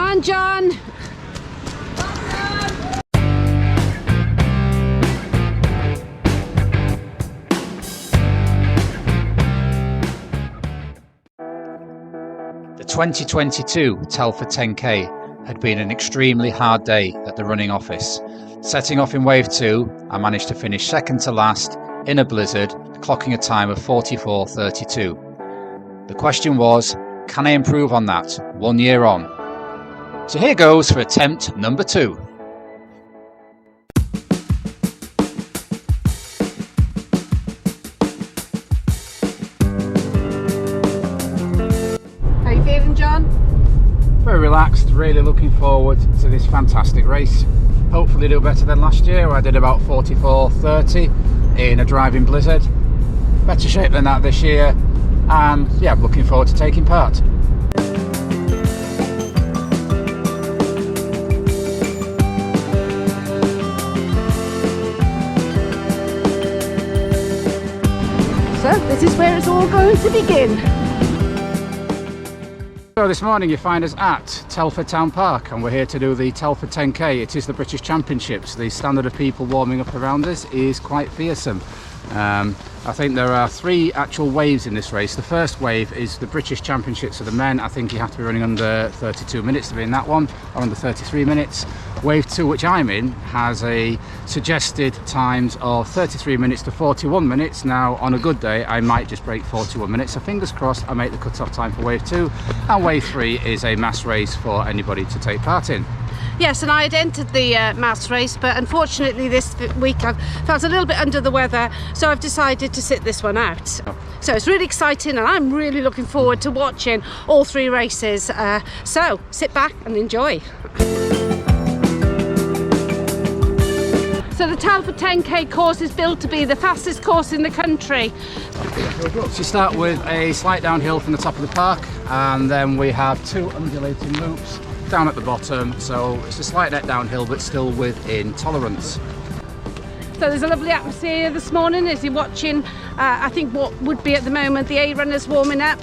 on, John. The 2022 Telford 10K had been an extremely hard day at the running office. Setting off in wave 2, I managed to finish second to last in a blizzard, clocking a time of 44:32. The question was, can I improve on that 1 year on? So here goes for attempt number 2. How you feeling, John? Very relaxed, really looking forward to this fantastic race. Hopefully do better than last year, where I did about 44:30 in a driving blizzard. Better shape than that this year, and yeah, I'm looking forward to taking part. So this is where it's all going to begin. So this morning you find us at Telford Town Park, and we're here to do the Telford 10K. It is the British Championships. The standard of people warming up around us is quite fearsome. I think there are 3 actual waves in this race. The first wave is the British Championships for the men. I think you have to be running under 32 minutes to be in that one, or under 33 minutes. Wave 2, which I'm in, has a suggested times of 33 minutes to 41 minutes. Now, on a good day, I might just break 41 minutes. So fingers crossed I make the cut-off time for wave 2. And wave 3 is a mass race for anybody to take part in. Yes, and I had entered the mass race, but unfortunately this week I've felt a little bit under the weather, so I've decided to sit this one out. So it's really exciting, and I'm really looking forward to watching all 3 races. So sit back and enjoy. So the Telford 10K course is built to be the fastest course in the country. So you start with a slight downhill from the top of the park, and then we have 2 undulating loops down at the bottom, so it's a slight net downhill but still within tolerance. So there's a lovely atmosphere this morning as you're watching, I think what would be at the moment the A runners warming up.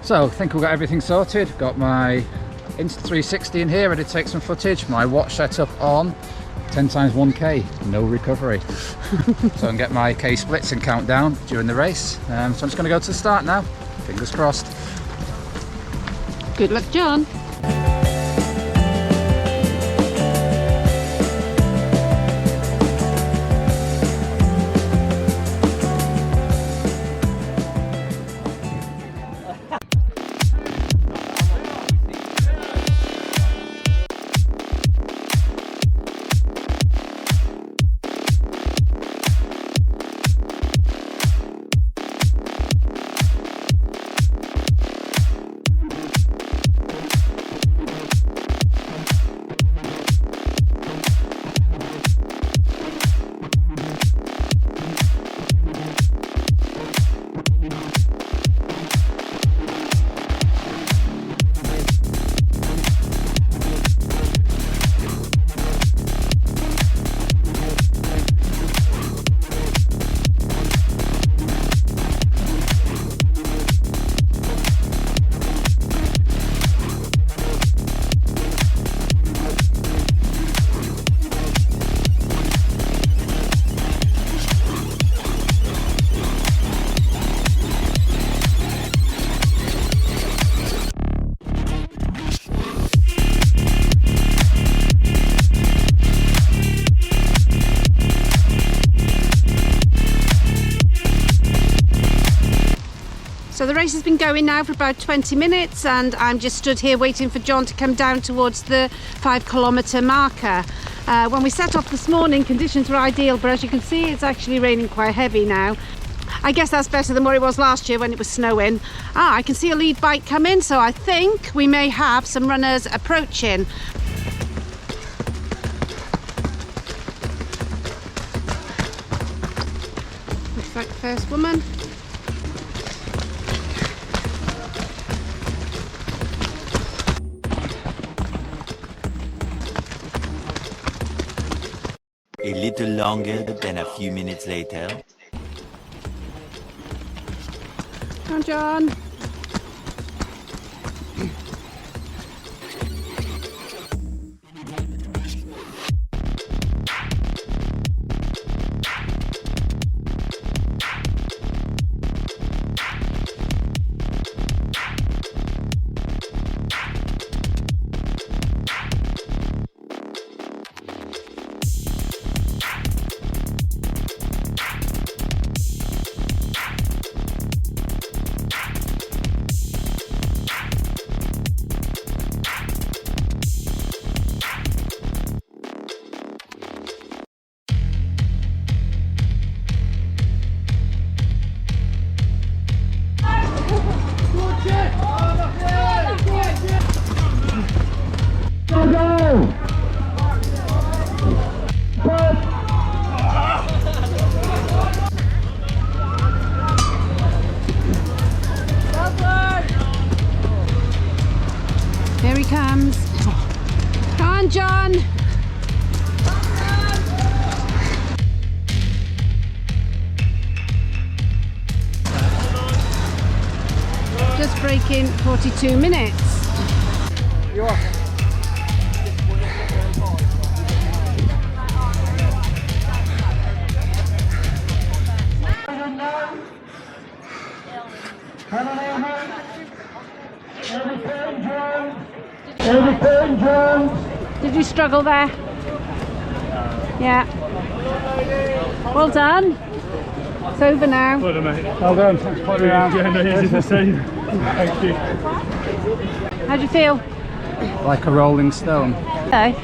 So I think we've got everything sorted. Got my Insta360 in here, ready to take some footage. My watch set up on 10 times 1K, no recovery. So I can get my K splits and count down during the race. So I'm just going to go to the start now. Fingers crossed. Good luck, John. So the race has been going now for about 20 minutes and I'm just stood here waiting for John to come down towards the 5-kilometre marker. When we set off this morning, conditions were ideal, but as you can see, it's actually raining quite heavy now. I guess that's better than what it was last year when it was snowing. I can see a lead bike coming, so I think we may have some runners approaching. Looks like the first woman. little longer than a few minutes later. Come on, John. Here he comes. Come on, John. Just breaking 42 minutes. You are. Did you struggle there? Yeah. Well done. It's over now. Well done, mate. Well done. Thanks for putting me around. Yeah, no, easy to see. Thank you. How do you feel? Like a rolling stone. Okay.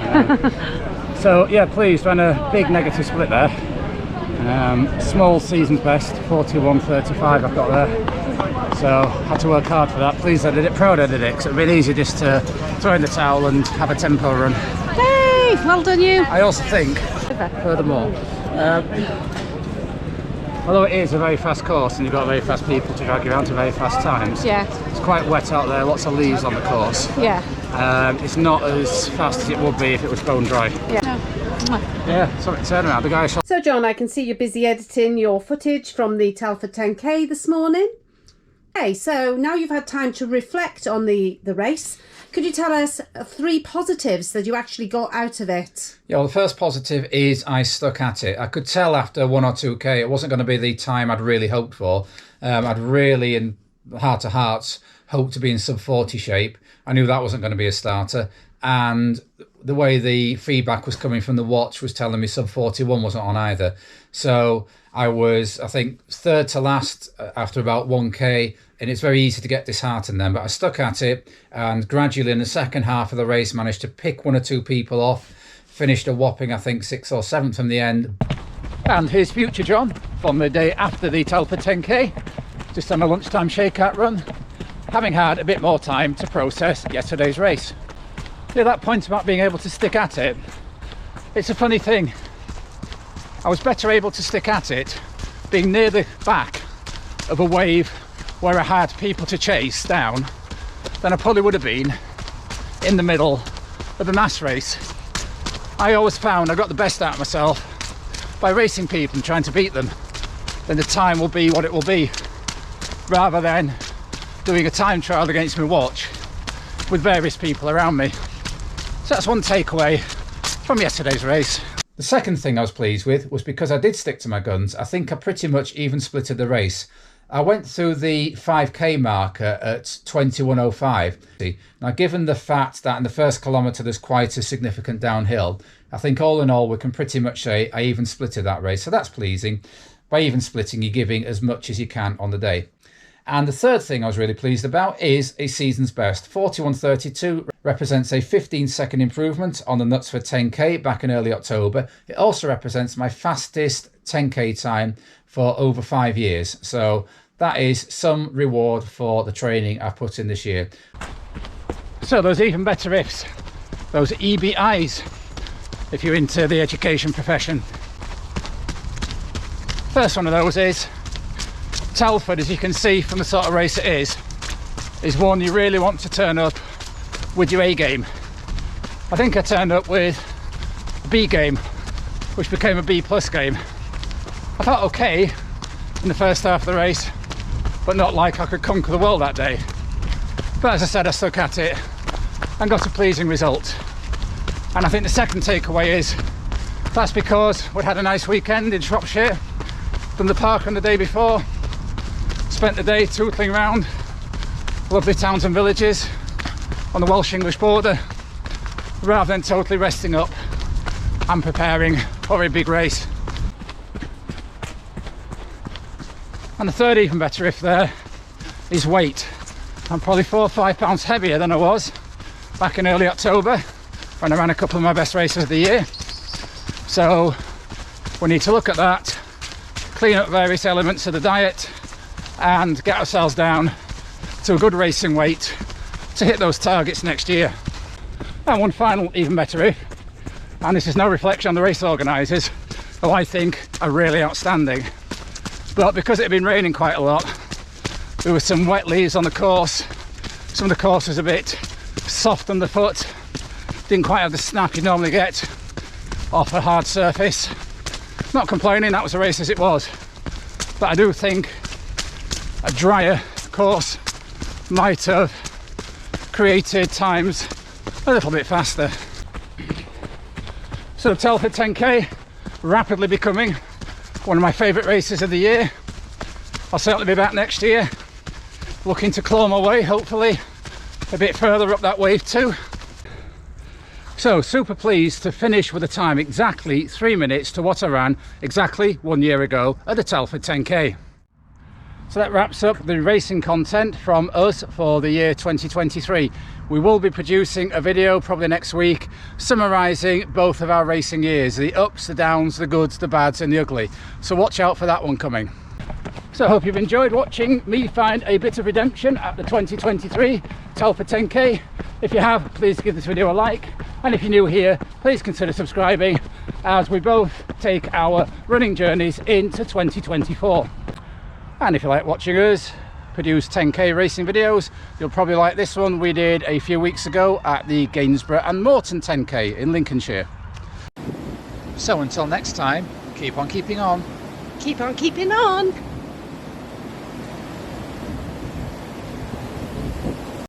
So yeah, pleased. Ran a big negative split there. Small season's best, 41.35 I've got there. So had to work hard for that. Pleased I did it, proud I did it, because it would have been easy just to throw in the towel and have a tempo run. Hey, well done you. I also think, furthermore, although it is a very fast course and you've got very fast people to drag you around to very fast times, Yeah, it's quite wet out there, lots of leaves on the course. yeah, It's not as fast as it would be if it was bone dry. yeah. Yeah, sorry, turn around. The guy shot. So John, I can see you're busy editing your footage from the Telford 10K this morning. Okay, so now you've had time to reflect on the race. Could you tell us 3 positives that you actually got out of it? Yeah, well, the first positive is I stuck at it. I could tell after 1 or 2K it wasn't going to be the time I'd really hoped for. I'd really, in heart to hearts, hoped to be in sub 40 shape. I knew that wasn't going to be a starter. And the way the feedback was coming from the watch was telling me sub 41 wasn't on either. So I was, I think, third to last after about 1K, and it's very easy to get disheartened then, but I stuck at it, and gradually in the second half of the race managed to pick 1 or 2 people off, finished a whopping, I think, 6th or 7th from the end. And here's future John from the day after the Telford 10K, just on a lunchtime shakeout run, having had a bit more time to process yesterday's race. Yeah, that point about being able to stick at it, it's a funny thing. I was better able to stick at it being near the back of a wave where I had people to chase down than I probably would have been in the middle of a mass race. I always found I got the best out of myself by racing people and trying to beat them. Then the time will be what it will be, rather than doing a time trial against my watch with various people around me. So that's one takeaway from yesterday's race. The second thing I was pleased with was because I did stick to my guns, I think I pretty much even splitted the race. I went through the 5K marker at 21.05. Now, given the fact that in the first kilometre there's quite a significant downhill, I think all in all we can pretty much say I even splitted that race. So that's pleasing. By even splitting, you're giving as much as you can on the day. And the third thing I was really pleased about is a season's best. 41.32 represents a 15-second improvement on the Knutsford 10K back in early October. It also represents my fastest 10K time for over 5 years. So that is some reward for the training I've put in this year. So those even better ifs, those EBIs, if you're into the education profession. First one of those is Telford, as you can see from the sort of race it is one you really want to turn up with your A game. I think I turned up with B game which became a B+ game. I felt okay in the first half of the race, but not like I could conquer the world that day. But as I said, I stuck at it and got a pleasing result. And I think the second takeaway is that's because we'd had a nice weekend in Shropshire, done the park on the day before, spent the day tootling around lovely towns and villages on the Welsh-English border, rather than totally resting up and preparing for a big race. And the third even better if there is weight. I'm probably 4 or 5 pounds heavier than I was back in early October when I ran a couple of my best races of the year. So we need to look at that, clean up various elements of the diet and get ourselves down to a good racing weight to hit those targets next year. And one final even better if, and this is no reflection on the race organisers, who I think are really outstanding, but because it had been raining quite a lot, there were some wet leaves on the course. Some of the course was a bit soft underfoot, didn't quite have the snap you normally get off a hard surface. Not complaining, that was a race as it was, but I do think a drier course might have created times a little bit faster. So Telford 10k rapidly becoming one of my favourite races of the year. I'll certainly be back next year, looking to claw my way, hopefully a bit further up that wave too. So super pleased to finish with a time exactly 3 minutes to what I ran exactly 1 year ago at the Telford 10k. So that wraps up the racing content from us for the year 2023. We will be producing a video probably next week summarising both of our racing years, the ups, the downs, the goods, the bads and the ugly. So watch out for that one coming. So I hope you've enjoyed watching me find a bit of redemption at the 2023 Telford 10k. If you have, please give this video a like, and if you're new here, please consider subscribing as we both take our running journeys into 2024. And if you like watching us produce 10k racing videos, you'll probably like this one we did a few weeks ago at the Gainsborough and Morton 10k in Lincolnshire. So until next time, keep on keeping on. Keep on keeping on.